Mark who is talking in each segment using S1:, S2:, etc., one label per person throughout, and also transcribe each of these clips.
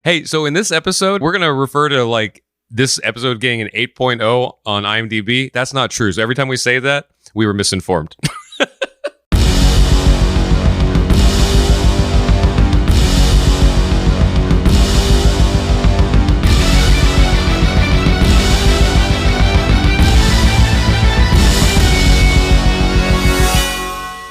S1: Hey, so in this episode, we're going to refer to like this episode getting an 8.0 on IMDb. That's not true. So every time we say that, we were misinformed.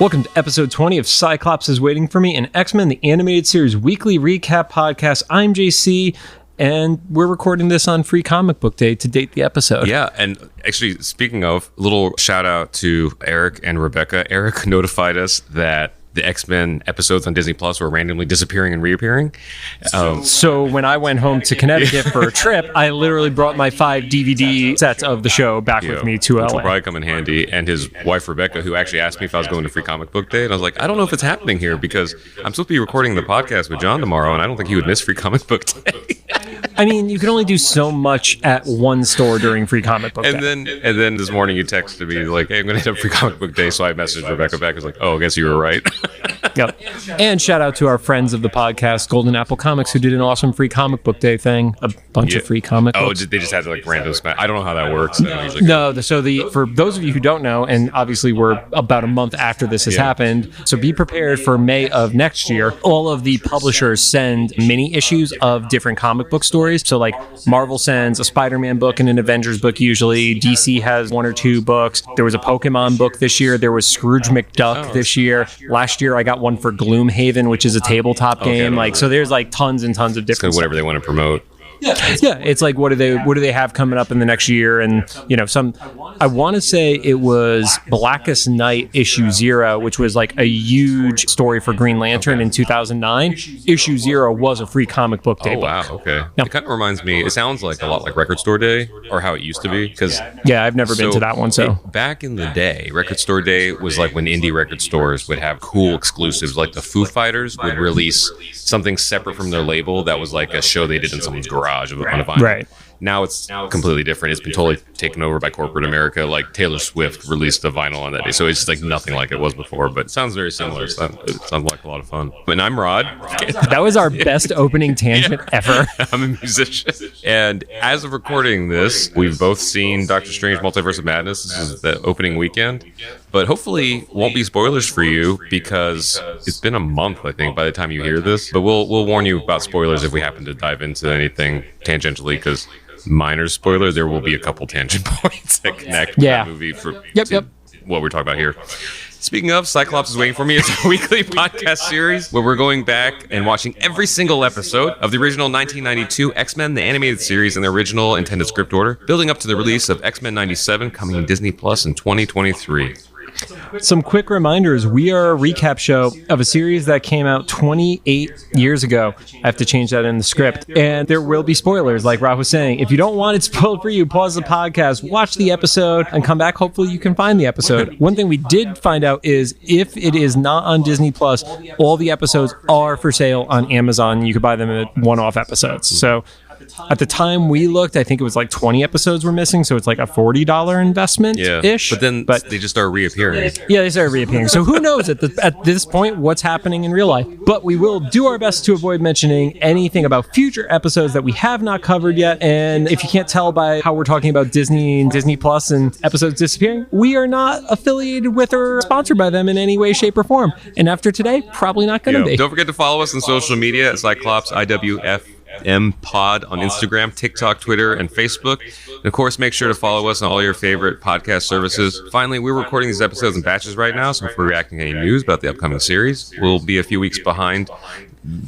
S2: Welcome to episode 20 of Cyclops is Waiting for Me, an X-Men the Animated Series weekly recap podcast. I'm JC, and we're recording this on Free Comic Book Day to date the episode.
S1: Yeah, and actually, speaking of, a little shout out to Eric and Rebecca. Eric notified us that the X-Men episodes on Disney Plus were randomly disappearing and reappearing.
S2: So when I went home to Connecticut for a trip, I literally brought my 5 DVD sets of the show back with me to LA.
S1: Which will probably come in handy. And his wife, Rebecca, who actually asked me if I was going to Free Comic Book Day. And I was like, I don't know if it's happening here because I'm supposed to be recording the podcast with John tomorrow, and I don't think he would miss Free Comic Book Day.
S2: I mean, you can only do so much at one store during Free Comic Book Day.
S1: And then this morning you texted me like, hey, I'm going to hit up Free Comic Book Day. So I messaged Rebecca back. I was like, oh, I guess you were right.
S2: Yep. And shout out to our friends of the podcast, Golden Apple Comics, who did an awesome Free Comic Book Day thing. A bunch of free comic books.
S1: Oh, they just had like random smash. I don't know how that works.
S2: For those of you who don't know, and obviously we're about a month after this has happened, so be prepared for May of next year. All of the publishers send mini issues of different comic book stories. So like Marvel sends a Spider-Man book and an Avengers book usually. DC has 1 or 2 books. There was a Pokemon book this year. There was Scrooge McDuck this year. Last year I got one for Gloomhaven, which is a tabletop game. So there's like tons and tons of different
S1: whatever they want to promote.
S2: Yeah, it's like what do they have coming up in the next year? And I want to say it was Blackest Night issue 0, which was like a huge story for Green Lantern in 2009. Issue 0 was a Free Comic Book Day book.
S1: Wow, okay. Yeah. It kind of reminds me, it sounds like a lot like Record Store Day, or how it used to be. Because
S2: I've never been to that one. So
S1: back in the day, Record Store Day was like when indie record stores would have cool exclusives, like the Foo Fighters would release something separate from their label that was like a show they did in someone's garage on a vinyl.
S2: Right.
S1: Now it's completely different. It's been totally taken over by corporate America. Like Taylor Swift released a vinyl on that day. So it's like nothing like it was before, but it sounds very similar. It sounds like a lot of fun. And I'm Rod.
S2: That was our best opening tangent ever.
S1: I'm a musician. And as of recording this, we've both seen Doctor Strange Multiverse of Madness. This is the opening weekend. But hopefully won't be spoilers for you because it's been a month, I think, by the time you hear this. But we'll warn you about spoilers if we happen to dive into anything tangentially, because minor spoiler, there will be a couple tangent points that connect with that movie to what we're talking about here. Speaking of, Cyclops is Waiting for Me. It's a weekly podcast series where we're going back and watching every single episode of the original 1992 X-Men, the animated series in the original intended script order, building up to the release of X-Men 97 coming in Disney Plus in 2023.
S2: Some quick reminders. We are a recap show of a series that came out 28 years ago. I have to change that in the script. And there will be spoilers, like Rob was saying. If you don't want it spoiled for you, pause the podcast, watch the episode, and come back. Hopefully you can find the episode. One thing we did find out is if it is not on Disney Plus, all the episodes are for sale on Amazon. You could buy them at one-off episodes. So at the time we looked, I think it was like 20 episodes were missing, so it's like a $40 investment-ish.
S1: But then they just start reappearing.
S2: Yeah, they start reappearing. So who knows at this point what's happening in real life. But we will do our best to avoid mentioning anything about future episodes that we have not covered yet. And if you can't tell by how we're talking about Disney and Disney Plus and episodes disappearing, we are not affiliated with or sponsored by them in any way, shape, or form. And after today, probably not going to be.
S1: Don't forget to follow us on social media at Cyclops IWF Pod on Instagram, TikTok, Twitter, and Facebook. And of course, make sure to follow us on all your favorite podcast services. Finally, we're recording these episodes in batches right now, so if we're reacting to any news about the upcoming series, we'll be a few weeks behind,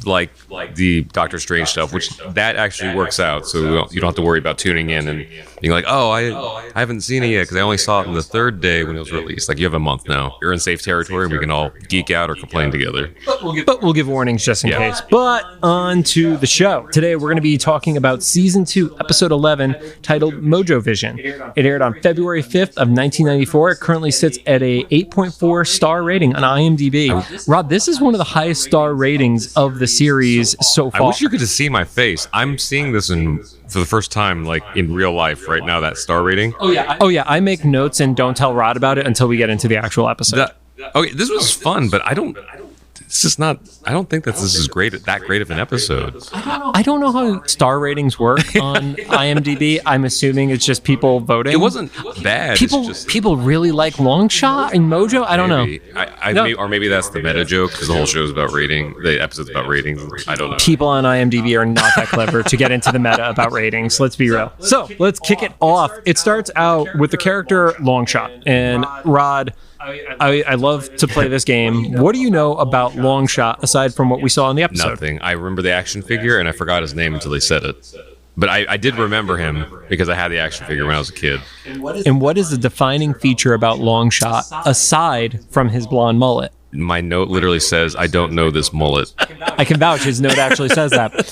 S1: like the Doctor Strange stuff, which that actually works out, so you don't have to worry about tuning in and being like, oh, I haven't seen it yet because I only saw it on the 3rd day when it was released. Like, you have a month now. You're in safe territory, and we can all geek out or complain together.
S2: But we'll give warnings just in case. But on to the show. Today, we're going to be talking about Season 2, Episode 11, titled Mojovision. It aired on February 5th of 1994. It currently sits at a 8.4 star rating on IMDb. Rod, this is one of the highest star ratings of the series so far.
S1: I wish you could just see my face. I'm seeing this for the first time, like in real life right now, that star rating.
S2: Oh yeah. I make notes and don't tell Rod about it until we get into the actual episode.
S1: Okay, this was fun, but I don't. This is not. I don't think that this is that great of an episode.
S2: I don't know how star ratings work on IMDb. I'm assuming it's just people voting.
S1: It wasn't bad.
S2: People really like Longshot and Mojo. I don't know.
S1: Or maybe that's the meta joke because the whole show's about rating. The episode's about ratings. I don't know.
S2: People on IMDb are not that clever to get into the meta about ratings. Let's be real. So let's kick it off. It starts out with the character Longshot. And Rod, I love to play this game. What do you know about Longshot aside from what we saw in the episode?
S1: Nothing. I remember the action figure, and I forgot his name until they said it. But I did remember him because I had the action figure when I was a kid.
S2: And what is the defining feature about Longshot aside from his blonde mullet?
S1: My note literally says, I don't know this mullet.
S2: I can vouch. His note actually says that.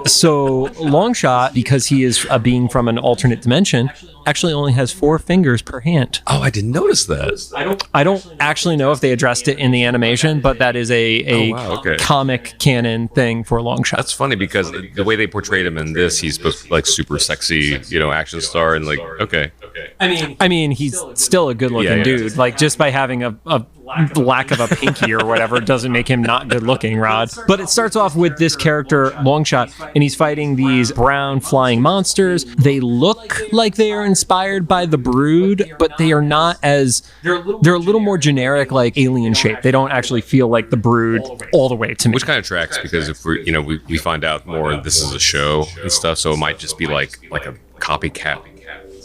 S2: So Longshot, because he is a being from an alternate dimension, actually only has 4 fingers per hand.
S1: Oh, I didn't notice that.
S2: I don't actually know if they addressed it in the animation, but that is a comic canon thing for Longshot.
S1: That's funny because the way they portrayed him in this, he's supposed to be like super sexy, action star, and like, okay.
S2: I mean, he's still a good-looking dude. Like, just by having a lack of a pinky or whatever doesn't make him not good looking, Rod. But it starts off with this character, Longshot, and he's fighting these brown flying monsters. They look like they are inspired by the Brood, but they are not as... They're a little more generic, like alien shape. They don't actually feel like the Brood all the way to me.
S1: Which kind of tracks because if we find out more, this is a show and stuff, so it might just be like a copycat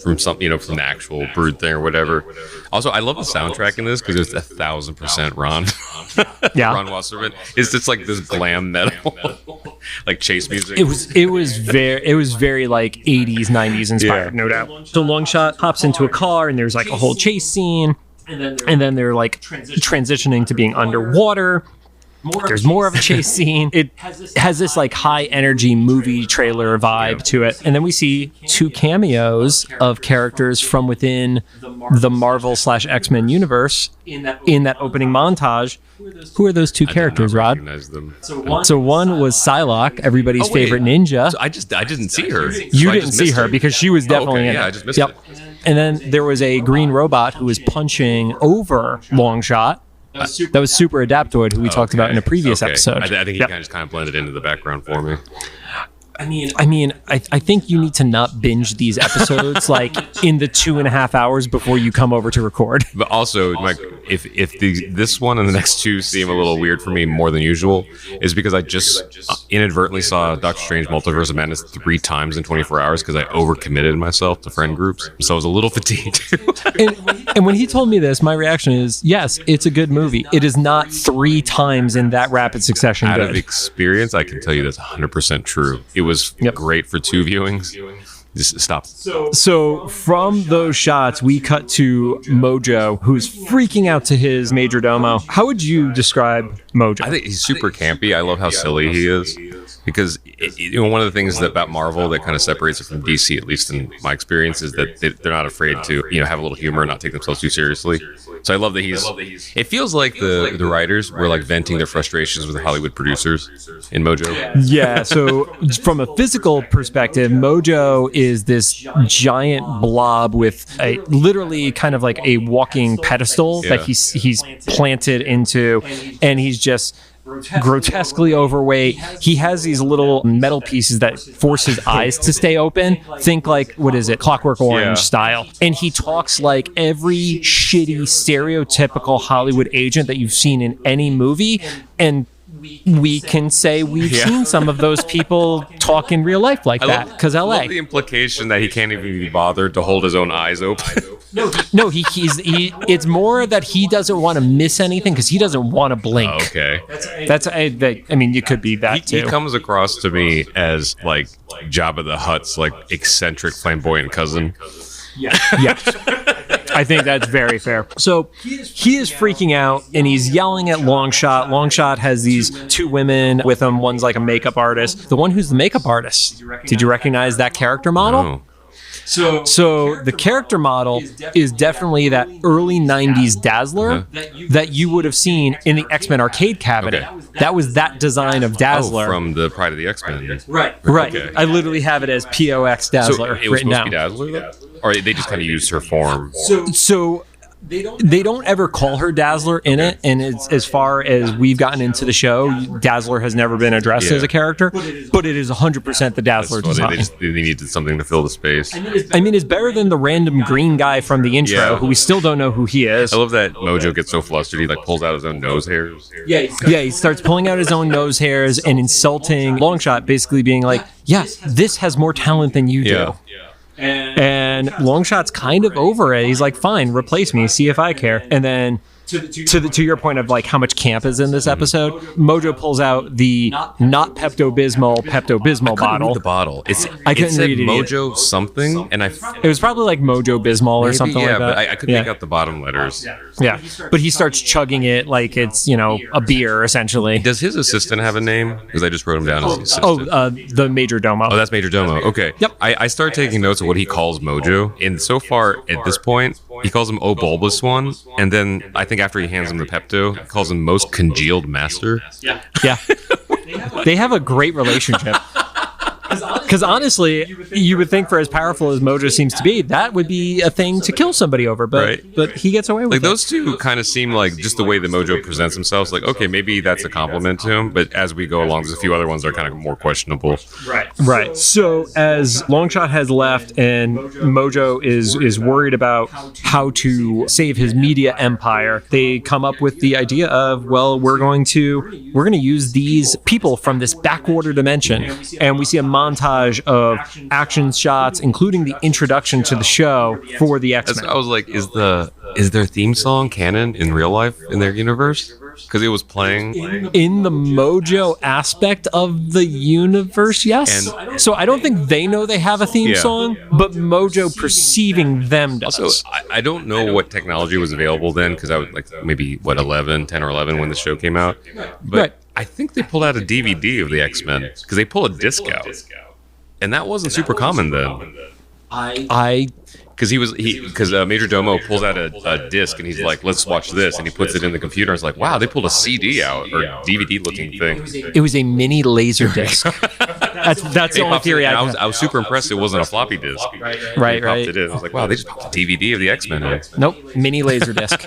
S1: from something, from the actual Brood thing or whatever. Also, I love the soundtrack in this because it's 1,000% Ron.
S2: Yeah.
S1: Ron Wasserman. It's just like this glam metal, like chase music.
S2: It was very like 80s, 90s inspired, no doubt. So Longshot hops into a car and there's like a whole chase scene, and then they're like transitioning to being underwater. There's more of a chase scene. It has this like high energy movie trailer vibe to it. And then we see 2 cameos of characters from within the Marvel/X-Men universe in that opening montage. Who are those 2 characters, Rod? So one was Psylocke, everybody's favorite ninja.
S1: So I didn't see her.
S2: You didn't see her because she was definitely in it.
S1: Yeah, I just missed it.
S2: And then there was a green robot who was punching over Longshot. That was Super Adaptoid, who we talked about in a previous episode.
S1: I think he kind of blended into the background for me.
S2: I think you need to not binge these episodes like in the 2.5 hours before you come over to record.
S1: But also, Mike, if this one and the next 2 seem a little weird for me more than usual, is because I just inadvertently saw Doctor Strange Multiverse of Madness 3 times in 24 hours because I overcommitted myself to friend groups, so I was a little fatigued.
S2: and when he told me this, my reaction is, yes, it's a good movie. It is not 3 times in that rapid succession.
S1: Out of experience, I can tell you that's 100% true. It was great for 2 viewings. Just stop.
S2: So from those shots, we cut to Mojo, who's freaking out to his Major Domo. How would you describe Mojo?
S1: I think he's super campy. I love how silly he is. Because one of the things about Marvel that kind of separates it from DC, at least in my experience, is that they're not afraid to have a little humor and not take themselves too seriously. So I love that it feels like the writers were like venting their frustrations with the Hollywood producers in Mojo.
S2: Yeah. So from a physical perspective, Mojo is this giant blob with literally kind of like a walking pedestal that he's planted into, and he's just grotesquely overweight. He has these little metal pieces that force his eyes to stay open. Think like, what is it? Clockwork Orange style. And he talks like every shitty, stereotypical Hollywood agent that you've seen in any movie. And we can say we've seen some of those people talk in real life like that, because LA.
S1: I love the implication that he can't even be bothered to hold his own eyes open.
S2: No, it's more that he doesn't want to miss anything because he doesn't want to blink.
S1: Okay.
S2: I mean, you could be that too.
S1: He comes across to me as like Jabba the Hutt's like eccentric, flamboyant cousin.
S2: Yeah. I think that's very fair. So he is freaking out and he's yelling at Longshot. Longshot has these 2 women with him. One's like a makeup artist. The one who's the makeup artist, did you recognize that character model?
S1: No.
S2: So the character model is definitely that early 90s Dazzler that you would have seen in the X-Men arcade cabinet. Okay. That was that design of Dazzler.
S1: From the Pride of the X-Men.
S2: Right.
S1: Okay.
S2: I literally have it as POX Dazzler
S1: so it was
S2: written down.
S1: To be Dazzler, though? Or they just kind of used her form?
S2: So They don't ever call her Dazzler in it, and it's, as far as we've gotten into the show, Dazzler has never been addressed as a character, but it is 100% the Dazzler design.
S1: They needed something to fill the space.
S2: I mean, it's better than the random green guy from the intro, who we still don't know who he is.
S1: I love that Mojo gets so flustered, he like pulls out his own nose hairs.
S2: Yeah, he starts pulling out his own nose hairs and insulting Longshot, basically being like, yes, this has more talent than you do.
S1: Yeah.
S2: And Longshot's kind of over it. He's like, fine, replace me, see if I care. And then to your point of like how much camp is in this episode, Mojo pulls out the not Pepto-Bismol bottle.
S1: Read the bottle.
S2: I couldn't read it
S1: Mojo either. Something, and
S2: it was probably like Mojo-Bismol or something like that.
S1: But I couldn't make out the bottom letters.
S2: Yeah, but he starts chugging it like it's, a beer essentially.
S1: Does his assistant have a name? Because I just wrote him down as assistant.
S2: The Major Domo.
S1: Oh, that's Major Domo. Okay.
S2: Yep.
S1: I started taking notes of what he calls Mojo, and so far at this point, he calls him Bulbous One, and then I think after he hands him the Pepto, he calls him Most Congealed Master.
S2: Yeah. They have a great relationship. Because honestly, you would think for as powerful as Mojo seems to be, that would be a thing to kill somebody over. But he gets away with it.
S1: Those two kind of seem like just the way that Mojo presents himself. Like, okay, maybe that's a compliment to him. But as we go along, there's a few other ones that are kind of more questionable.
S2: Right. So as Longshot has left and Mojo is worried about how to save his media empire, they come up with the idea of, well, we're going to use these people from this backwater dimension, and we see a montage of action shots, including the introduction to the show for the X-Men.
S1: I was like, is their theme song canon in real life in their universe? Because it was playing
S2: in the Mojo aspect of the universe, yes. And so I don't think they know they have a theme song, but Mojo perceiving them does.
S1: Also, I don't know what technology was available then, because I was like maybe 10 or 11 when the show came out. But I think they pulled out a DVD of the X-Men because they pull a disc out, and that wasn't super common then. Because Major Domo pulls out a disc and he's like, let's watch this, and he puts it in the computer. And it's like, wow, they pulled a CD out or DVD looking thing.
S2: It was a mini laser disc. That's the only theory I
S1: was super impressed it wasn't a floppy disk.
S2: Right.
S1: Popped it in. I was like, wow, they just popped a DVD of the X-Men in.
S2: Nope, mini laser disc.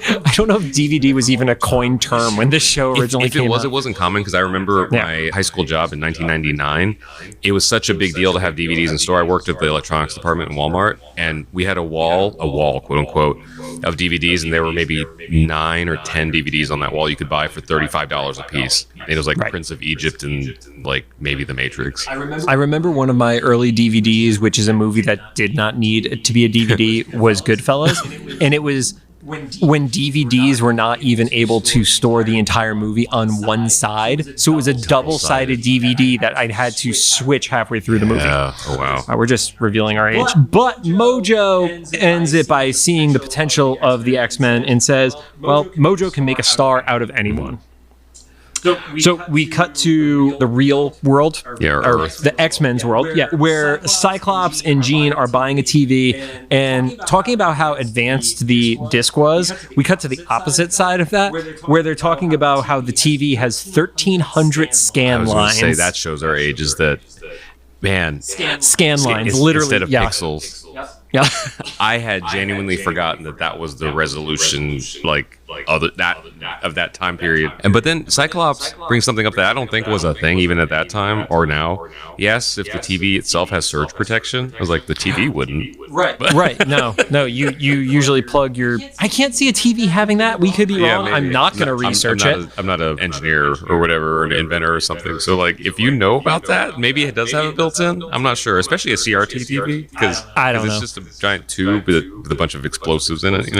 S2: I don't know if DVD was even a coined term when this show originally came out.
S1: It wasn't common, because I remember my high school job in 1999. It was such a big deal to have DVDs in store. I worked at the electronics department in Walmart, and we had a wall, quote unquote, of DVDs, and there were maybe 9 or 10 DVDs on that wall you could buy for $35 a piece. And it was like Prince of Egypt and like maybe The Matrix.
S2: I remember one of my early DVDs, which is a movie that did not need to be a DVD, was Goodfellas, and it was when DVDs were not even able to store the entire movie on one side. So it was a double-sided DVD that I had to switch halfway through the movie.
S1: Yeah. Oh, wow.
S2: We're just revealing our age. But Mojo ends it by seeing the potential of the X-Men and says, well, Mojo can make a star out of anyone. So we cut to the real world, or the X-Men's world, where Cyclops and Jean are buying a TV and talking about how advanced the disc was. We cut to the opposite side of that, where they're talking about how the TV has 1,300 scan lines. I was
S1: going to say, that shows our age, is that, man,
S2: scan lines, literally,
S1: instead of pixels.
S2: Yeah.
S1: I had genuinely forgotten that was the resolution, of that time period. But then Cyclops brings something up that I don't think was a thing even at that time or now. Yes, if the TV itself has surge protection. I was like, the TV wouldn't.
S2: Right. No. You usually plug your. I can't see a TV having that. We could be wrong. Maybe. I'm not going to research it.
S1: I'm not an engineer or whatever, or an inventor or something. So if you know about that, maybe it does have it built in. I'm not sure, especially a CRT TV, because
S2: I don't know.
S1: It's just a giant tube with a bunch of explosives in it.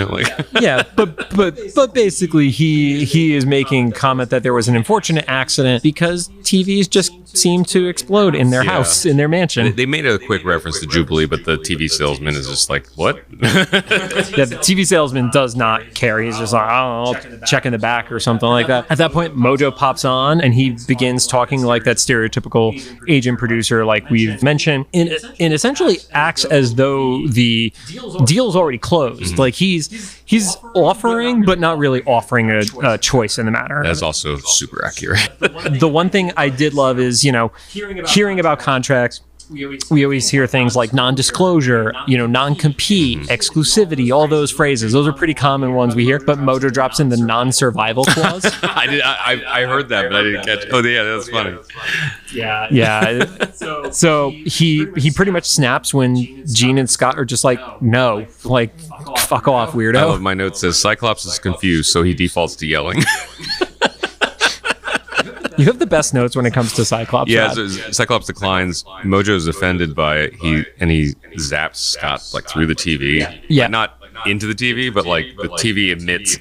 S2: Yeah, but basically he is making comment that there was an unfortunate accident because TVs just seem to explode in their house, in their mansion.
S1: They made a quick reference to Jubilee, but the TV salesman is just like, what?
S2: The TV salesman does not care. He's just like, I'll check in the back or something like that. At that point, Mojo pops on and he begins talking like that stereotypical agent producer like we've mentioned, and essentially acts as though the deal's already closed. Mm-hmm. Like he's offering, but not really offering a choice in the matter.
S1: That's also super accurate.
S2: The one thing I did love is, hearing about contracts, we always hear things like non-disclosure, non-compete, exclusivity, all those phrases. Those are pretty common ones we hear. But Mojo drops in the non-survival clause.
S1: I heard that, but I didn't catch it. Oh, yeah, that's funny.
S2: Yeah. So he pretty much snaps when Jean and Scott are just like, no, like, fuck off, weirdo.
S1: I love my note says Cyclops is confused, so he defaults to yelling.
S2: You have the best notes when it comes to Cyclops.
S1: Yeah, Cyclops declines. Mojo is offended by it. He zaps Scott like through the TV.
S2: Yeah.
S1: Like, not into the TV, but like the TV emits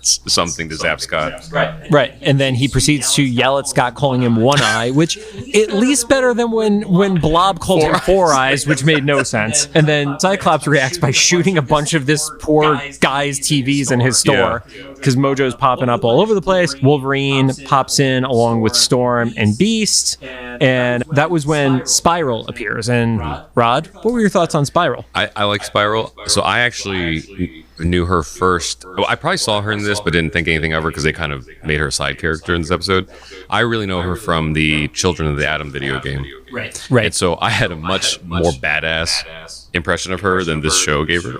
S1: something to zap Scott.
S2: Right. And then he proceeds to yell at Scott, calling him One Eye, which at least better than when Blob called him Four Eyes, which made no sense. And then Cyclops reacts by shooting a bunch of this poor guy's TVs in his store because Mojo's popping up all over the place. Wolverine pops in along with Storm and Beast. And that was when Spiral appears. And Rod, what were your thoughts on Spiral?
S1: I like Spiral. So I actually knew her first. Well, I probably saw her in this, but didn't think anything of her because they kind of made her a side character in this episode. I really know her from the Children of the Atom video game.
S2: Right.
S1: And so I had a much more badass impression of her than this show gave her.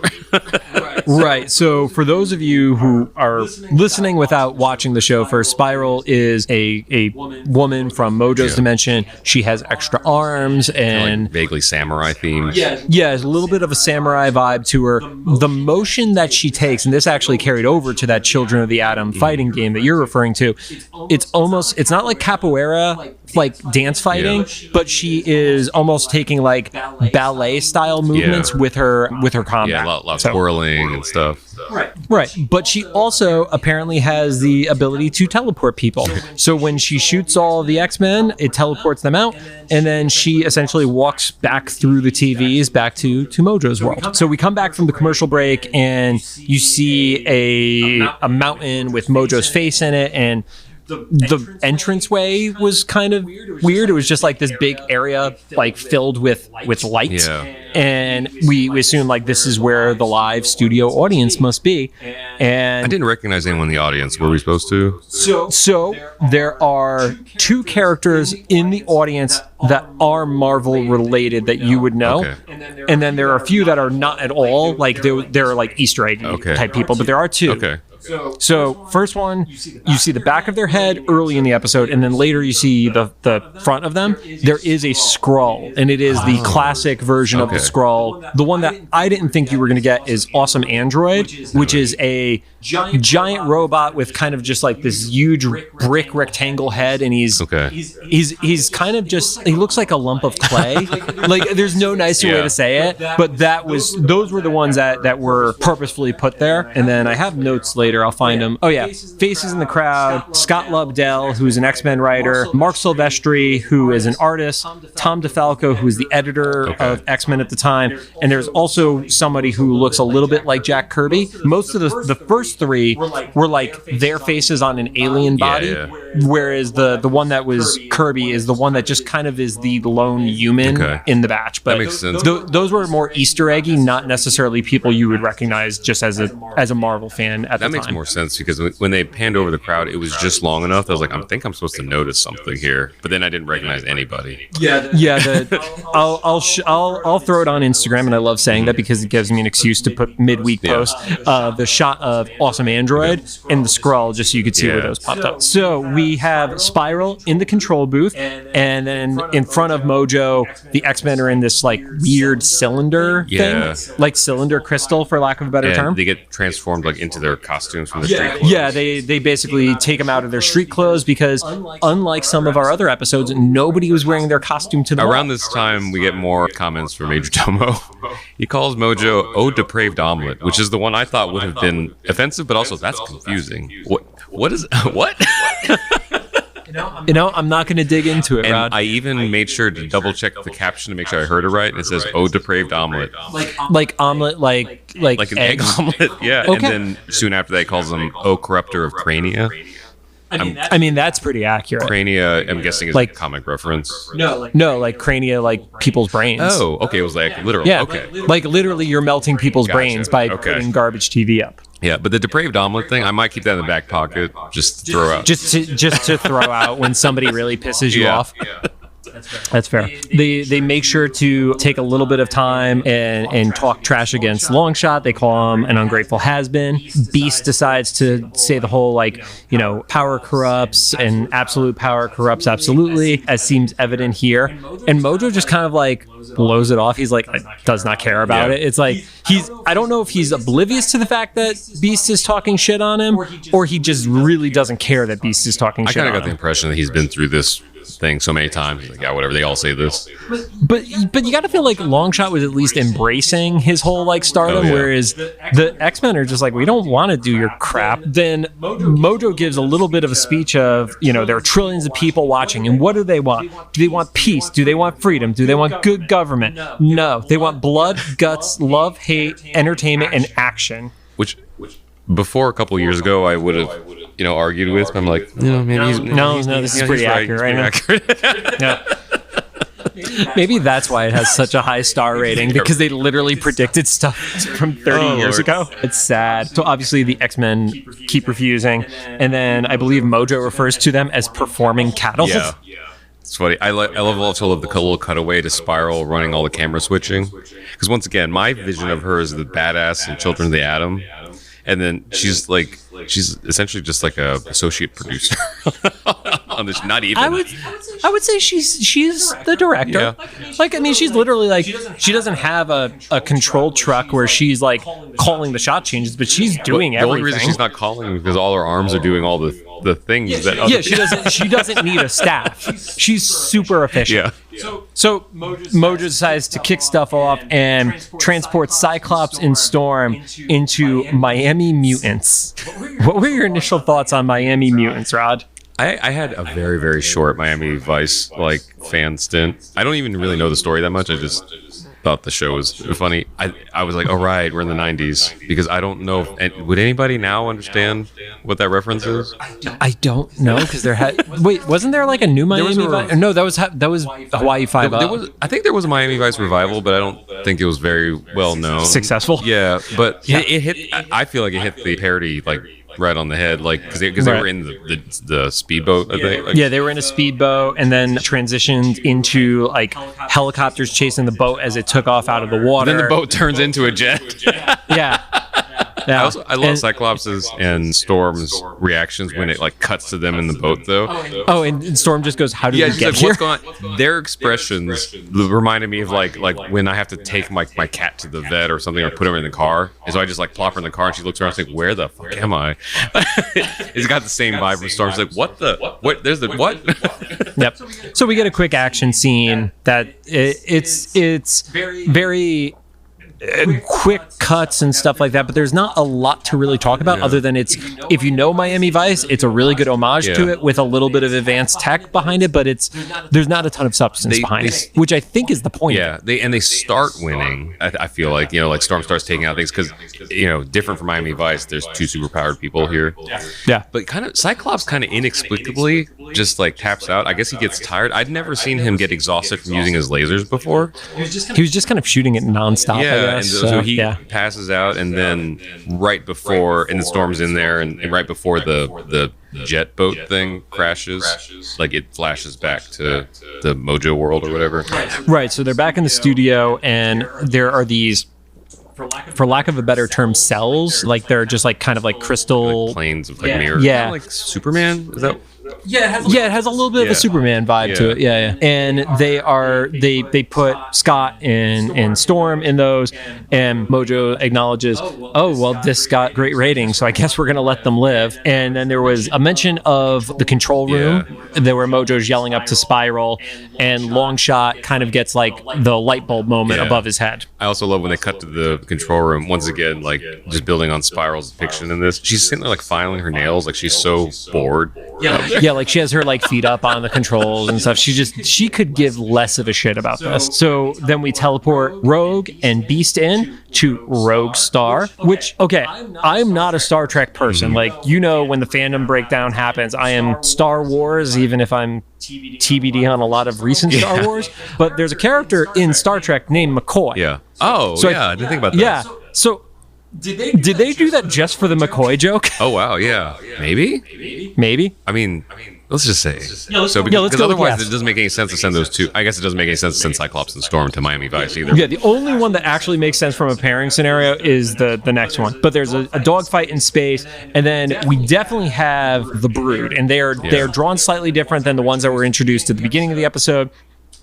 S2: Right. So for those of you who are listening without watching the show first, Spiral is a woman from Mojo's dimension. She has extra arms and
S1: like vaguely samurai themes.
S2: Yeah, a little bit of a samurai vibe to her. The motion that she takes, and this actually carried over to that Children of the Atom fighting game that you're referring to, it's not like capoeira, like dance fighting, but she is almost taking like ballet style movements with her combat.
S1: Yeah, lots of twirling and stuff.
S2: Right. But she also apparently has the ability to teleport people. So when she shoots all the X-Men, it teleports them out, and then she essentially walks back through the TVs back to Mojo's world. So we come back from the commercial break, and you see a mountain with Mojo's face in it, and the entranceway was kind of weird. It was just like this big area like filled with light. And we assume like this is where the live studio audience must be. And
S1: I didn't recognize anyone in the audience. Were we supposed to?
S2: So there are two characters in the audience that are Marvel related that you would know. Okay. And then there are a few that are not at all. Like they're like Easter egg type people, but there are two.
S1: Okay.
S2: So first one, you see the back of their head early in the episode, and then later you see the front of them. There is a Skrull, and it is the classic version of the Skrull. The one that I didn't think you were going to get is Awesome Android, which is a giant robot with kind of just like this huge brick rectangle head, and he's kind of just, he looks like a lump of clay. Like there's no nicer way to say it, but those were the ones that were purposefully put there. And then I have notes later. I'll find them. Oh yeah, Faces in the Crowd, Scott Lobdell, who's an X-Men writer, Mark Silvestri, who is an artist, Tom DeFalco, who is the editor of X-Men at the time, and there's also somebody who looks a little bit like Jack Kirby. Most of the first three were like their faces on an alien body, whereas the one that was Kirby is the one that just kind of is the lone human in the batch. But
S1: that makes sense.
S2: Those were more Easter eggy, not necessarily people you would recognize just as a Marvel fan at the time.
S1: That makes more sense because when they panned over the crowd, it was just long enough. I was like, I think I'm supposed to notice something here, but then I didn't recognize anybody. I'll throw it on Instagram, and I love saying that because it gives me an excuse to put midweek post the shot of Awesome Android and the Skrull, just so you could see where those popped up. So we have Spiral in the control booth, and then in front of Mojo, the X-Men are in this like weird cylinder thing, like cylinder crystal, for lack of a better term. They get transformed like into their costumes from the street clothes.
S2: Yeah, they basically take them out of their street clothes because unlike some of our other episodes, nobody was wearing their costume to the
S1: Around this time, we get more comments from Major Domo. He calls Mojo "Oh depraved omelet," which is the one I thought would have been offensive, but also that's confusing. What is what?
S2: I'm not going to dig into it,
S1: and
S2: Rod.
S1: I even made sure to double check the caption to make sure I heard it right. And it says "Oh depraved omelet,"
S2: like omelet, like
S1: an egg omelet. Yeah, and then soon after that, he calls them "Oh corruptor of crania."
S2: I mean, that's pretty accurate.
S1: Crania, I'm guessing, is like a comic reference.
S2: No, like crania, like people's brains.
S1: Oh, okay. It was like literally.
S2: Yeah,
S1: okay.
S2: Like literally, you're melting people's brains by putting garbage TV up.
S1: Yeah, but the depraved omelet thing, I might keep that in the back pocket, just to throw out.
S2: Just to throw out when somebody really pisses you off. That's fair. They make sure to take a little bit of time and talk trash against Longshot. They call him an ungrateful has-been. Beast decides to say the whole, like, you know, power corrupts and absolute power corrupts absolutely, as seems evident here. And Mojo just kind of like blows it off. He's like, does not care about it. It's like I don't know if he's oblivious to the fact that Beast is talking shit on him, or he just really doesn't care that Beast is talking shit on him.
S1: I kind of got the impression that he's been through this thing so many times. He's like, yeah, whatever, they all say this.
S2: But you got to feel like Longshot was at least embracing his whole like stardom, whereas the X-Men are just like, we don't want to do your crap. Then Mojo gives a little bit of a speech of, you know, there are trillions of people watching, and what do they want? Do they want peace? Do they want freedom? Do they want good government? No, they want blood, guts, love, hate, entertainment, and action.
S1: Which before a couple years ago, I would have, you know, argued with. But I'm like, no, maybe he's
S2: no. This is pretty accurate right now. Maybe that's why it has such a high star rating, because they literally predicted stuff from 30 years ago. It's sad. So obviously the X-Men keep refusing, and then I believe Mojo refers to them as performing cattle.
S1: Yeah. It's funny. I love also the little cutaway to Spiral running all the camera switching, because once again, my vision of her is the badass in Children of the Atom, and then she's essentially just like a associate producer on this. Not even.
S2: I would say she's the director. Yeah. Like, I mean, she's literally like, she doesn't have a control truck where she's like calling the shot changes, but she's doing everything.
S1: The only reason she's not calling is because all her arms are doing all the things
S2: she doesn't need a staff. She's super efficient.
S1: Yeah.
S2: So Mojo decides to kick stuff off and transport Cyclops and Storm into Miami Mutants. What were your initial thoughts on Miami Mutants, Rod?
S1: I had a very, very short Miami Vice fan stint. I don't even really know the story that much. I just thought the show was funny. I was like, all right, we're in the 90s, because I don't know would anybody now understand what that reference is?
S2: I don't know, because wasn't there like a new Miami Vice? No, that was Hawaii 5-0.
S1: I think there was a Miami Vice revival, but I don't think it was very well known.
S2: Successful?
S1: Yeah, but it hit. I feel like it hit the parody right on the head, because they were in the speedboat, I think.
S2: Yeah, they were in a speedboat, and then transitioned into like helicopters chasing the boat as it took off out of the water.
S1: Then the boat turns into a jet.
S2: Yeah.
S1: I love Cyclops's and Storm's reactions when it cuts to them in the boat, though.
S2: Oh, and Storm just goes, "How did you get here?"
S1: What's going on? Their expressions reminded me of like when I have to take my cat to the vet or something, or put her in the car, and so I just plop her in the car, and she looks around and like, "Where the fuck am I?" It's got the same vibe from Storm. She's like, "What? There's the what?"
S2: Yep. So we get a quick action scene that it's very quick cuts and stuff like that, but there's not a lot to really talk about other than if you know Miami Vice, it's a really good homage to it with a little bit of advanced tech behind it, but there's not a ton of substance behind it, which I think is the point.
S1: Yeah, they start winning. I feel like Storm starts taking out things because different from Miami Vice, there's two superpowered people here.
S2: Yeah,
S1: but Cyclops inexplicably just taps out. I guess he gets tired. I'd never seen him get exhausted from using his lasers before.
S2: He was just kind of shooting it nonstop.
S1: Yeah. And so he passes out, and then right before, and the Storm's in there, and right before the jet boat thing crashes, it flashes back to the Mojo world or whatever.
S2: Right. So they're back in the studio, and there are these, for lack of a better term, cells. They're just kind of crystal
S1: planes with mirrors.
S2: Yeah.
S1: Like Superman. Is that?
S2: Yeah, it has a little bit of a Superman vibe to it. Yeah. And they put Scott and Storm in those, and Mojo acknowledges, oh, well, this got great ratings, so I guess we're going to let them live. And then there was a mention of the control room, there where Mojo's yelling up to Spiral, and Longshot kind of gets the light bulb moment above his head.
S1: I also love when they cut to the control room, once again, just building on Spiral's depiction in this. She's sitting there filing her nails, she's so bored.
S2: Yeah, she has her feet up on the controls and stuff. She could give less of a shit about this. So then we teleport Rogue and Beast in to Rogue Star, which, okay, I'm not a Star Trek person. When the fandom breakdown happens, I am Star Wars, even if I'm TBD on a lot of recent Star Wars. But there's a character in Star Trek named McCoy.
S1: Yeah. Oh, so I didn't think about that.
S2: Yeah. So did they do that just for the McCoy joke?
S1: Oh, wow, yeah. Maybe?
S2: Maybe.
S1: I mean, Let's just say.
S2: let's go
S1: Because
S2: with
S1: otherwise
S2: yes.
S1: it doesn't make any sense to send those two. I guess it doesn't make any sense to send Cyclops and Storm to Miami Vice either.
S2: Yeah, the only one that actually makes sense from a pairing scenario is the next one. But there's a dogfight in space, and then we definitely have the Brood, and they're drawn slightly different than the ones that were introduced at the beginning of the episode.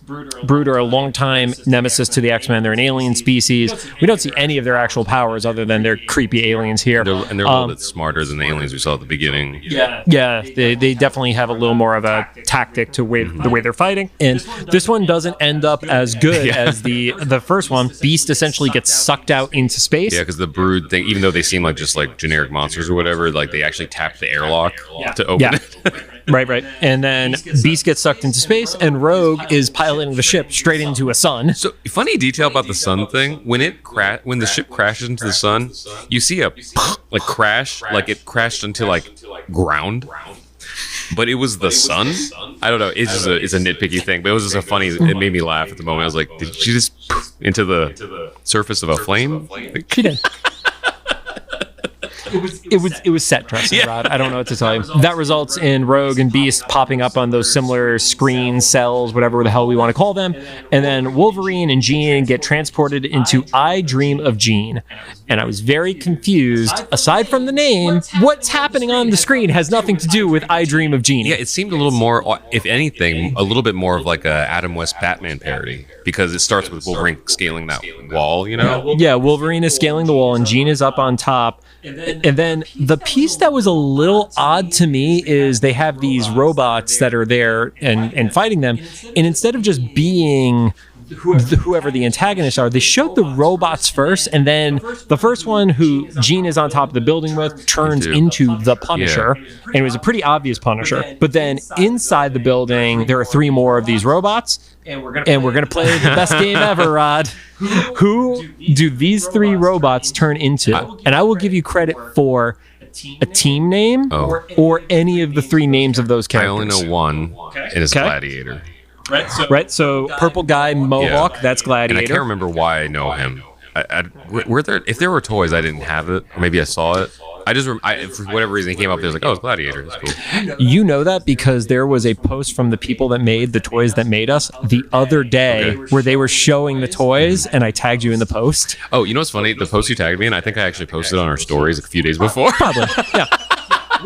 S2: Brood are a longtime nemesis to the X-Men. They're an alien species. We don't see any of their actual powers other than they're creepy aliens here.
S1: They're a little bit smarter than the aliens we saw at the beginning.
S2: Yeah, they definitely have a little more of a tactic to the way they're fighting. And this one doesn't end up as good as the first one. Beast essentially gets sucked out into space.
S1: Yeah, because the Brood thing, even though they seem like just like generic monsters or whatever, like they actually tap the airlock to open it.
S2: Right. And then Beast gets sucked into space, and Rogue is piloting the ship straight into a sun.
S1: So, funny detail about the sun thing: when the ship crashes into the sun, you see a like crash, like it crashed into like ground. But it was the sun. I don't know. It's a nitpicky thing, but it was just a funny. It made me laugh at the moment. I was like, did she just into the surface of a flame?
S2: She did. It was set dressing, Rod. I don't know what to tell you. That results in Rogue and Beast popping up on those similar screen cells, whatever the hell we want to call them. And then Wolverine and Jean get transported into I Dream of Jean. And I was very confused. Aside from the name, what's happening on the screen has nothing to do with I Dream of Jean.
S1: Yeah, it seemed a little more, if anything, a little bit more of like a Adam West Batman parody, because it starts with Wolverine scaling that wall, you know?
S2: Yeah, Wolverine is scaling the wall and Jean is up on top. And then the piece that was a little odd to me is they have these robots that are there and fighting them. And instead of just being whoever the antagonists are, they showed the robots first, and then the first one who Jean is on top of the building with turns into the Punisher, and it was a pretty obvious Punisher. But then inside the building, there are 3 more of these robots, and we're gonna play the best game ever, Rod. Who do these 3 robots turn into? And I will give you credit for a team name or any of the 3 names of those characters.
S1: I only know one, and it's Gladiator.
S2: Right, so purple guy, Mohawk, that's Gladiator.
S1: And I can't remember why I know him. If there were toys, I didn't have it. Or maybe I saw it. For whatever reason, he came up there, like, oh, it's Gladiator. That's cool.
S2: You know that because there was a post from the people that made the toys that made us the other day where they were showing the toys, and I tagged you in the post.
S1: Oh, you know what's funny? The post you tagged me in, I think I actually posted on our stories a few days before.
S2: Probably, yeah.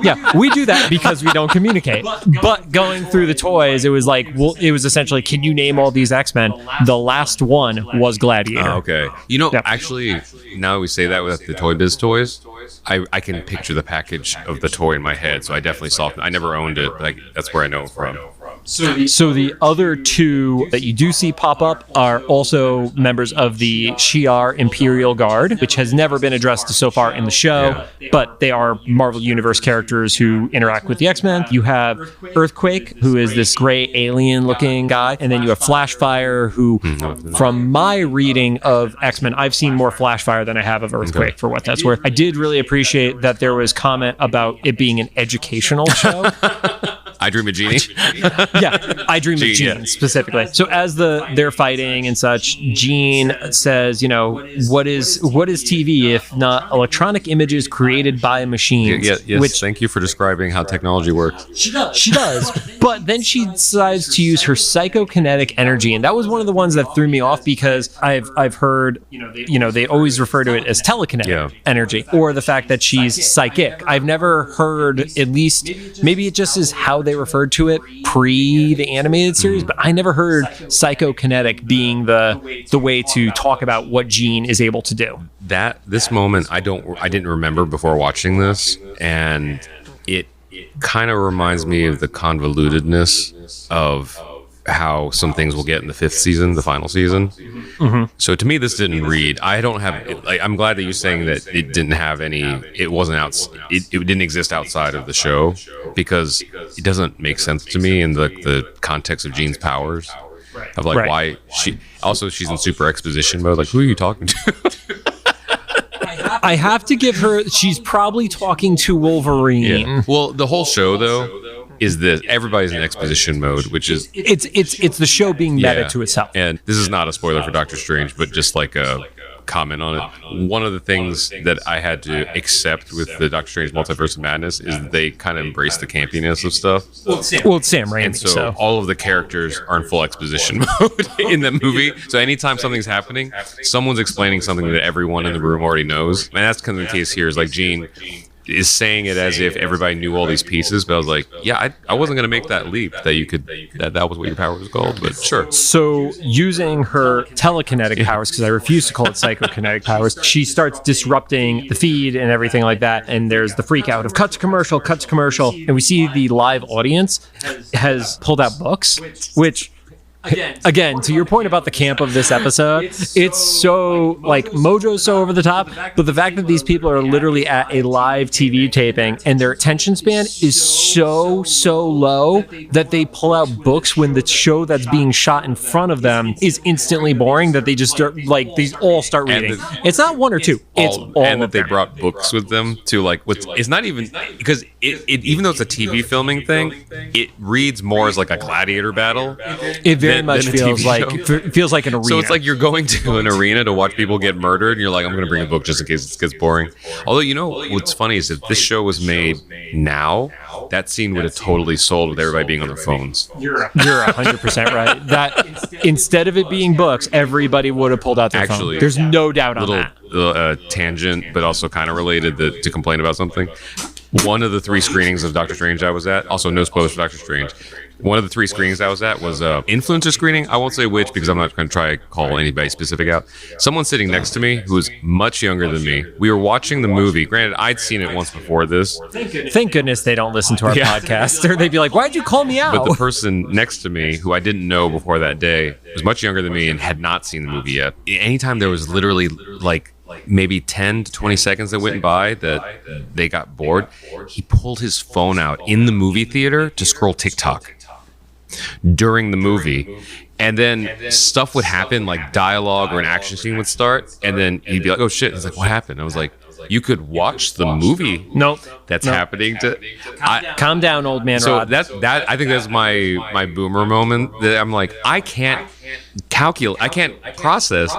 S2: Yeah, we do that because we don't communicate. But going through the toys, it was like, it was essentially, can you name all these X-Men? The last one was Gladiator.
S1: Okay. You know, actually, now that we say that with the Toy Biz toys, I can picture the package of the toy in my head, so I definitely saw it. I never owned it. Like, that's where I know it from.
S2: So the other 2 that you do see pop up are also members of the Shi'ar Imperial Guard, which has never been addressed so far in the show, but they are Marvel Universe characters who interact with the X-Men. You have Earthquake, who is this gray alien-looking guy, and then you have Flashfire, who, from my reading of X-Men, I've seen more Flashfire than I have of Earthquake, for what that's worth. I did really appreciate that there was comment about it being an educational show.
S1: I Dream of Genie.
S2: Yeah, I Dream of Jean specifically. So as they're fighting and such, Jean says, you know, what is TV if not electronic images created by machines?
S1: Yes, which, thank you for describing how technology works.
S2: She does. But then she decides to use her psychokinetic energy, and that was one of the ones that threw me off because I've heard, you know, they always refer to it as telekinetic energy, or the fact that she's psychic. I've never heard, at least maybe it just is how they referred to it pre the animated series, but I never heard psychokinetic being the way to talk about what Jean is able to do.
S1: This moment I didn't remember before watching this, and it kind of reminds me of the convolutedness of how some things will get in the 5th season, the final season. So to me, this didn't read. I don't have. I'm glad that you're saying that it didn't have any. It wasn't out. It didn't exist outside of the show, because it doesn't make sense to me in the context of Jean's powers. Of like why she's in super exposition mode. Like, who are you talking to?
S2: I have to give her. She's probably talking to Wolverine.
S1: Yeah. Well, the whole show though is this: everybody's in exposition mode, which is
S2: it's the show being meta to itself.
S1: And this is not a spoiler for Doctor Strange, but just like comment on it. One of the things that I had to accept with the Doctor Strange Multiverse of Madness is that they kind of embrace the campiness of stuff.
S2: Well, it's Sam Raimi,
S1: and so all of the characters are in full exposition mode in the movie. So anytime something's happening, someone's explaining something that everyone in the room already knows. And that's kind of the case here. Is like Jean is saying it as if everybody knew all these pieces, but I was like, yeah, I wasn't going to make that leap that you could, that was what your power was called, but sure.
S2: So using her telekinetic powers, because I refuse to call it psychokinetic powers, she starts disrupting the feed and everything like that, and there's the freak out of cut to commercial, and we see the live audience has pulled out books, which... Again, to your point about the camp of this episode, it's so, like, Mojo's so over the top, but the fact that these people are literally at a live TV taping and their attention span is so low that they pull out books when the show that's being shot in front of them is instantly boring, that they just start, like, they all start reading. It's not one or two. It's all
S1: and that they brought books with them to, like, it's not even, because it even though it's a TV filming thing, it reads more as like a gladiator battle.
S2: It very much feels like an arena.
S1: So it's like you're going to an arena to watch people get murdered, and you're like, I'm going to bring a book just in case it gets boring. Although, you know, what's funny is if this show was made now, that scene would have totally sold with everybody being on their phones.
S2: You're 100% right. That instead of it being books, everybody would have pulled out their phone. There's no doubt on that.
S1: Tangent, but also kind of related to complain about something. One of the 3 screenings of Doctor Strange I was at, also no spoilers for Doctor Strange, one of the 3 screenings I was at was an influencer screening. I won't say which because I'm not going to try to call anybody specific out. Someone sitting next to me who was much younger than me. We were watching the movie. Granted, I'd seen it once before this.
S2: Thank goodness they don't listen to our podcast, or they'd be like, why'd you call me out?
S1: But the person next to me, who I didn't know before that day, was much younger than me and had not seen the movie yet. Anytime there was literally like maybe 10 to 20 seconds that went by that they got bored, he pulled his phone out in the movie theater to scroll TikTok during the movie. And then stuff would happen, like dialogue or an action scene would start, and then he'd be like, oh shit. He's like, what happened? I was like, you could watch the movie that's happening to
S2: calm down, old man.
S1: So
S2: Rod.
S1: that I think that's my boomer moment, that I'm like, I can't calculate, I can't process.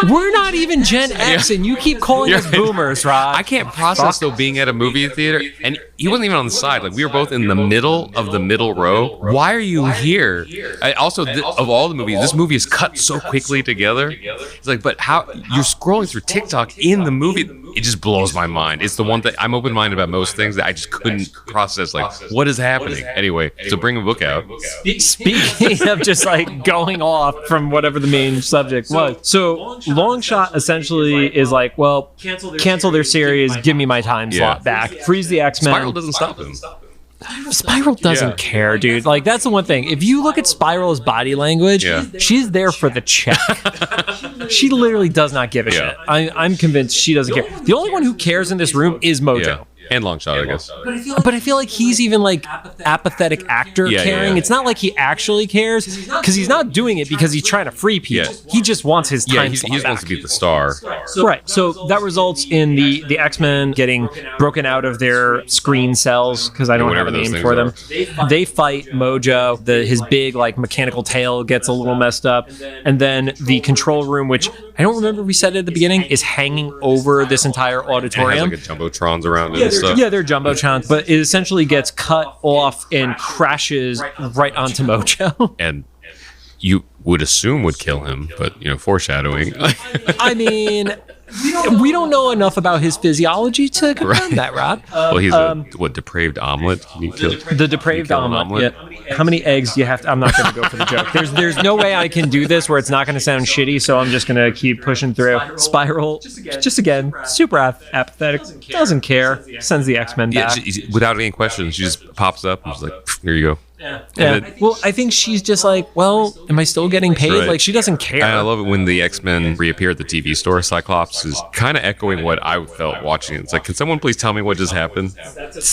S2: We're not even Gen X, and you keep calling us boomers, Rod.
S1: I can't process though being at a movie theater, and he wasn't even on the side. Like, we were both in the middle of the middle row. Why are you here? Also, of all the movies, this movie is cut so quickly together. It's like, but how you're scrolling through TikTok in the movie? It just blows my mind. It's the one thing I'm open-minded about most things that I just couldn't process. Like, what is happening? Anyway, so bring a book out.
S2: Speaking of just like going off from whatever the main subject was. So Longshot essentially is like, well, cancel their series, give me my time slot back. Freeze the X-Men.
S1: Spiral doesn't stop him.
S2: Spiral doesn't care, dude. Like, that's the one thing. If you look at Spiral's body language, she's there for the check. She literally does not give a shit. I'm convinced she doesn't care. The only one who cares in this room is Mojo.
S1: Yeah. And Longshot, I guess.
S2: But I feel like he's even like apathetic actor caring. It's not like he actually cares, because he's not doing it because he's trying to free people. He just wants his time slot
S1: he just wants to be the star.
S2: Right. So that results in the X-Men getting broken out of their screen cells, because I don't have a name for them. They fight Mojo. His big like mechanical tail gets a little messed up, and then the control room, which I don't remember we said at the beginning, is hanging over this entire auditorium.
S1: And it has like a jumbotrons around it.
S2: Yeah, they're jumbotrons, but it essentially gets cut off and crashes right onto Mojo.
S1: And you would assume would kill him, but, foreshadowing.
S2: I mean, we don't know enough about his physiology to confirm that, Rob.
S1: Well, he's a depraved omelet?
S2: The depraved omelet. Yeah. How many eggs do you have to... I'm not going to go for the joke. There's no way I can do this where it's not going to sound shitty, so I'm just going to keep pushing through. Spiral, just again, super apathetic, doesn't care, sends the X-Men back.
S1: Without any questions, she just pops up and she's like, here you go.
S2: Yeah. Well, I think she's just like, well, am I still getting paid? Right. Like, she doesn't care.
S1: And I love it when the X-Men reappear at the TV store. Cyclops is kind of echoing what I felt watching it. It's like, can someone please tell me what just happened?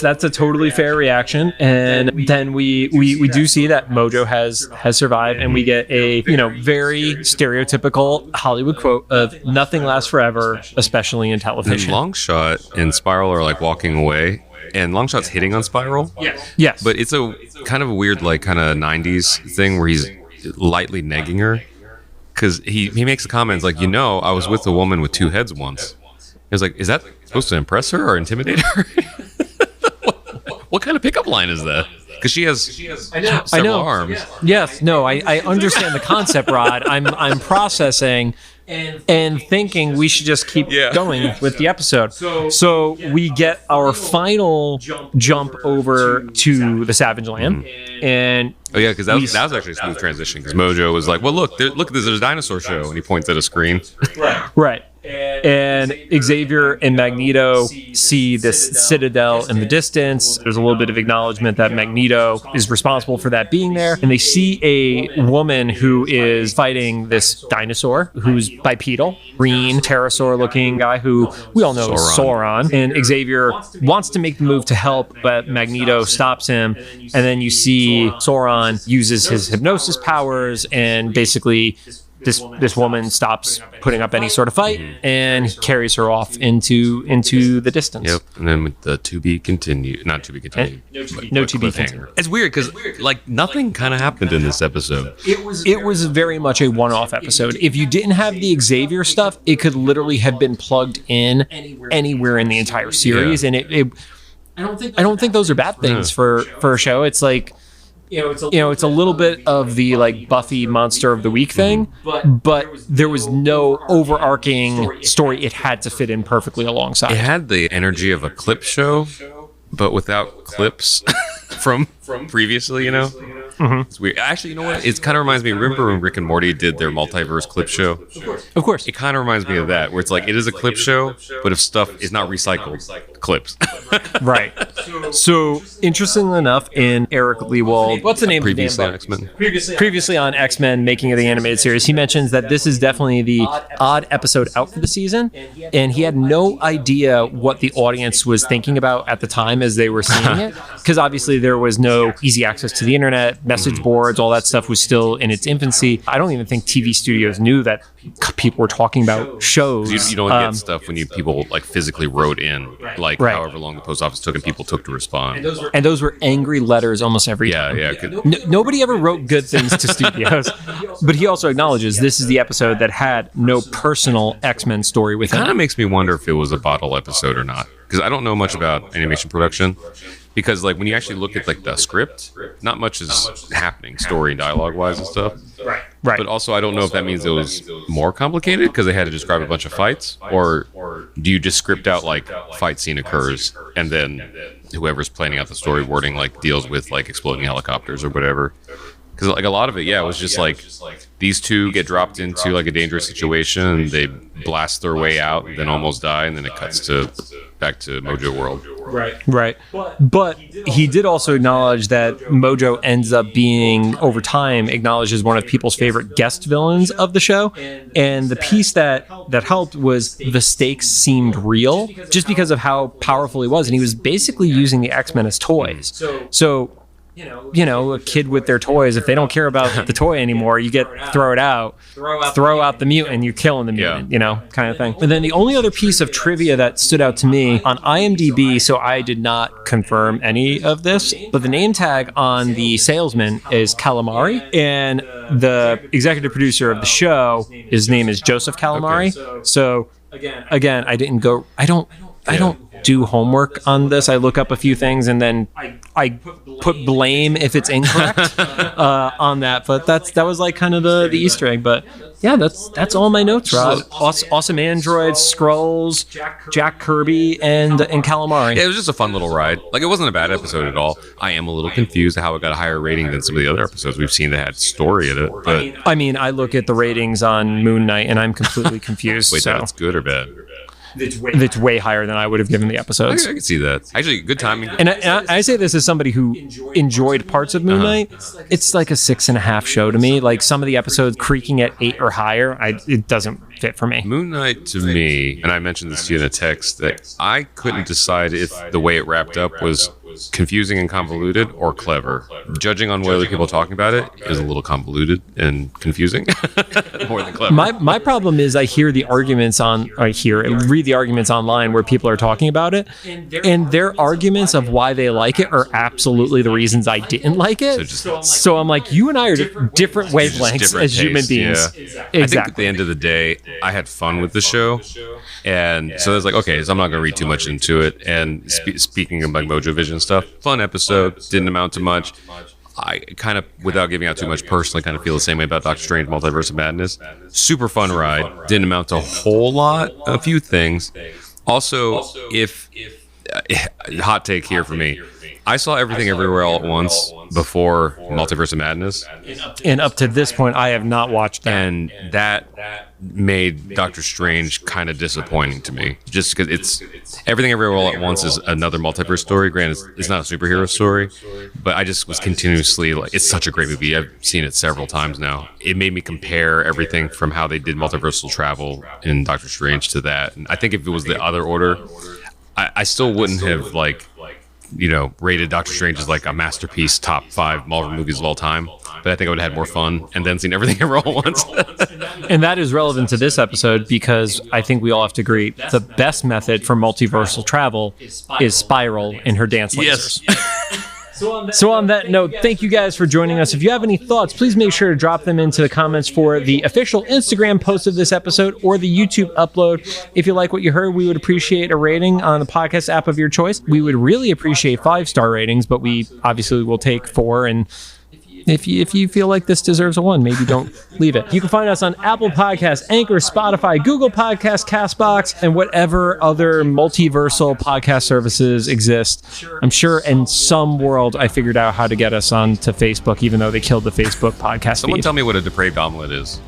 S2: That's a totally fair reaction. And then we do see that Mojo has survived, and we get a very stereotypical Hollywood quote of "Nothing lasts forever, especially in television."
S1: And Longshot and Spiral are like walking away, and Longshot's hitting on Spiral.
S2: Yes.
S1: But it's a kind of a weird, like, kind of 90s thing where he's lightly negging her. because he makes the comments like, I was with a woman with two heads once. He was like, is that supposed to impress her or intimidate her? What kind of pickup line is that? Because she has several arms.
S2: Yes, no, I understand the concept, Rod. I'm processing and thinking we should just keep going with the episode. So we get our final jump over to the Savage Land, and
S1: because that was actually a smooth transition. Because Mojo was like, "Well, look, there's a dinosaur show," and he points at a screen.
S2: Right. And Xavier and Magneto see this citadel in the distance. There's a little bit of acknowledgement that Magneto is responsible for that being there. And they see a woman who is fighting this dinosaur who's bipedal, green, pterosaur-looking guy who we all know is Sauron. And Xavier wants to make the move to help, but Magneto stops him. And then you see Sauron uses his hypnosis powers and basically this woman stops putting up any sort of fight and carries her off into the distance.
S1: Yep. And then with the not to be continued.
S2: No to be continued.
S1: It's weird because nothing kind of happened in this episode.
S2: It was very much a one-off episode. If you didn't have the Xavier stuff, it could literally have been plugged in anywhere in the entire series, and I don't think those are bad things for a show. It's like, it's a little bit of the like Buffy Monster of the Week thing, but there was no overarching story. It had to fit in perfectly alongside.
S1: It had the energy of a clip show, but without clips from previously, It's weird. Actually, you know what? It kind of reminds me. Remember when Rick and Morty did their multiverse clip show?
S2: Of course.
S1: It kind of reminds me of that, where it's like it is a clip show, but if stuff is not recycled, clips.
S2: Right. So, interestingly enough, in Eric Lewald, what's the name
S1: previously
S2: of
S1: on X-Men?
S2: Previously on X-Men, making of the animated series, he mentions that this is definitely the odd episode out for the season, and he had no idea what the audience was thinking about at the time as they were seeing it, because obviously there was no easy access to the internet, message boards, all that stuff was still in its infancy. I don't even think TV studios knew that people were talking about shows.
S1: You don't get stuff when people like physically wrote in, like however long the post office took and people took to respond.
S2: And those were angry letters almost every time. Nobody ever wrote good things to studios. But he also acknowledges this is the episode that had no personal X-Men story with it.
S1: It kind of makes me wonder if it was a bottle episode or not. Because I don't know much about animation production. Because like when you actually look at like the script, not much is happening story and dialogue wise and stuff.
S2: Right.
S1: But also I don't know if that means it was more complicated because they had to describe a bunch of fights, or do you just script out like fight scene occurs and then whoever's planning out the storyboarding like deals with like exploding helicopters or whatever. Because like a lot of it, it was just like these two get dropped into like a dangerous situation and they blast their way out and then almost die, and then it cuts to back to Mojo World.
S2: Right. But he did also acknowledge that Mojo ends up being, over time, acknowledged as one of people's favorite guest villains of the show. And the piece that helped was the stakes seemed real just because of how powerful he was. And he was basically using the X-Men as toys. So a kid with their toys, if they don't care about the toy anymore, you throw it out, throw out the mutant, you're killing the mutant, kind of thing. And then the only other piece of trivia that stood out to me on IMDb, so I did not confirm any of this, but the name tag on the salesman is Calamari, and the executive producer of the show, his name is Joseph Calamari. Okay. So again, I don't do homework on this. I look up a few things and then I put blame if it's incorrect on that. But that was like kind of the Easter egg. But yeah, that's all my notes, Rod. Awesome androids, Skrulls, Jack Kirby, and Calamari.
S1: Yeah, it was just a fun little ride. Like, it wasn't a bad episode at all. I am a little confused how it got a higher rating than some of the other episodes we've seen that had story in it. But
S2: I mean, I look at the ratings on Moon Knight and I'm completely confused.
S1: Wait, that's good or bad?
S2: It's way higher than I would have given the episodes.
S1: I can see that. Actually, good timing.
S2: And I say this as somebody who enjoyed parts of Moon Knight. It's like a 6.5 show to me. Like, some of the episodes creaking at 8 or higher, it doesn't fit for me.
S1: Moon Knight, to me, and I mentioned this to you in a text, that I couldn't decide if the way it wrapped up was confusing and convoluted or clever. Judging on what other people are talking about it is a little convoluted and confusing more than clever.
S2: My problem is I read the arguments online where people are talking about it, and their arguments of why they like it are absolutely the reasons I didn't like it. So I'm like, you and I are different wavelengths as human beings.
S1: Yeah.
S2: Exactly.
S1: I think at the end of the day, I had fun with the show. And so it's like, okay, so I'm not going to read too much into it. And speaking of like Mojovision stuff, fun episode, didn't amount to much. I kind of, without giving out too much personally, kind of feel the same way about Doctor Strange Multiverse of Madness. Super fun ride. Didn't amount to a whole lot. A few things. Also, hot take here for me. I saw Everything Everywhere All at Once before Multiverse of Madness.
S2: And up to this point, I have not watched that.
S1: And that made Doctor Strange kind of disappointing to me. Just because it's Everything Everywhere All at Once is another multiverse story. Granted, it's not a superhero story, but I just was continuously like, it's such a great movie. I've seen it several times now. It made me compare everything from how they did multiversal travel in Doctor Strange to that. And I think if it was the other order, I still wouldn't have rated Doctor Strange as like a masterpiece, top 5 Marvel movies of all time. But I think I would have had more fun and then seen Everything Ever All at Once.
S2: And that is relevant to this episode because I think we all have to agree the best method for multiversal travel is Spiral in her dance lasers.
S1: Yes.
S2: So on that note, thank you guys for joining us. If you have any thoughts, please make sure to drop them into the comments for the official Instagram post of this episode or the YouTube upload. If you like what you heard, we would appreciate a rating on the podcast app of your choice. We would really appreciate 5-star ratings, but we obviously will take 4. And if you feel like this deserves a 1, maybe don't leave it. You can find us on Apple Podcasts, Anchor, Spotify, Google Podcasts, CastBox, and whatever other multiversal podcast services exist. I'm sure in some world I figured out how to get us onto Facebook, even though they killed the Facebook podcast
S1: Someone
S2: feed.
S1: tell me what a depraved omelet is.